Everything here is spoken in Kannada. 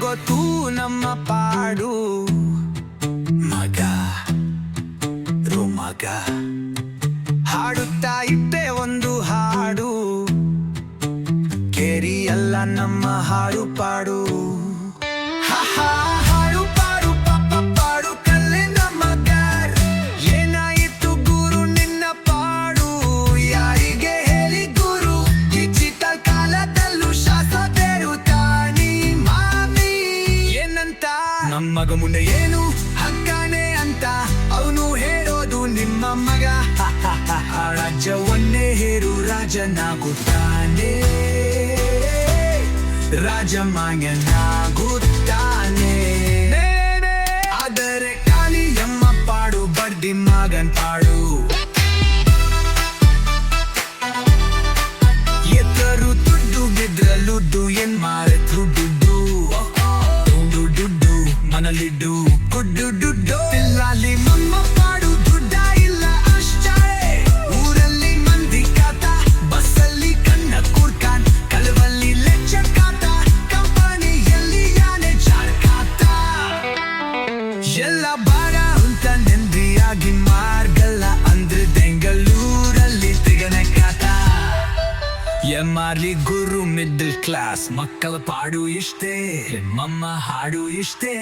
ಗೊತ್ತು ನಮ್ಮ ಪಾಡು ಮಗ ಮಗ ಹಾಡುತ್ತಾ ಇದ್ದೆ ಒಂದು ಹಾಡು ಕೇರಿಯಲ್ಲ ನಮ್ಮ ಹಾಡು ಪಾಡು ಹಾಡು ಪಾಡು ಪಾಪ ಪಾಡು ಕಲ್ಲಿನ ಮಗ ಏನಾಯಿತು ಗುರು ನಿನ್ನ ಪಾಡು ಯಾರಿಗೆ ಹೇಳಿ ಗುರು ಡಿಜಿಟಲ್ ಕಾಲದಲ್ಲೂ ಶಾಸಕರು ತಾನಿ ಮಾಮಿ ಏನಂತ ನಮ್ಮ ಮಗ ಮುಂದೆ ಏನು ಹಕ್ಕಾನೆ ಅಂತ ಅವನು ಹೇಳೋದು ನಿಮ್ಮ ಮಗ ರಾಜ್ಯವನ್ನೇ ಹೇರು ರಾಜನಾಗುತ್ತಾನೆ ರಾಜಮಾನ್ಯನಾಗುತ್ತಾನೆ ಆದರೆ ಖಾಲಿ ಎಮ್ಮ ಪಾಡು ಬಡ್ಡಿ ಮಗನ್ ಪಾಡು ಎತ್ತರು ದುಡ್ಡು ಬಿದ್ರಲ್ಲುಡ್ಡು ಏನ್ ಮಾಡಿದ್ರು ದುಡ್ಡು ದುಡ್ಡು ಮನಲಿಡ್ಡು ಗುಡ್ಡು ದುಡ್ಡು ಇಲ್ಲಿ ಮಮ್ಮ ಪಾಡು ದುಡ್ಡ ಇಲ್ಲ ಅಷ್ಟೇ ಊರಲ್ಲಿ ಮಂದಿ ಕಾತ ಬಸ್ಸಲ್ಲಿ ಕಣ್ಣ ಕೂರ್ಕಾನ್ ಕಲವಲ್ಲಿ ಲೆಚ್ಚ ಕಾತ ಕಂಪನಿಯಲ್ಲಿ ಯಾನೆ ಜಾಡ್ಕಾತ ಎಲ್ಲ ಬಾರ ಅಂತ ನೆಂದಿಯಾಗಿ ಮಾರ್ಗಲ್ಲ ಅಂದ್ರೆ ಬೆಂಗಳೂರಲ್ಲಿ ತಿಗನೆ ಕಾತ ಎಮ್ಮಾರ್ಲಿ ಗುರು ಮಿಡ್ಲ್ ಕ್ಲಾಸ್ ಮಕ್ಕಳ ಪಾಡು ಇಷ್ಟೇ ಮಮ್ಮ ಹಾಡು ಇಷ್ಟೇ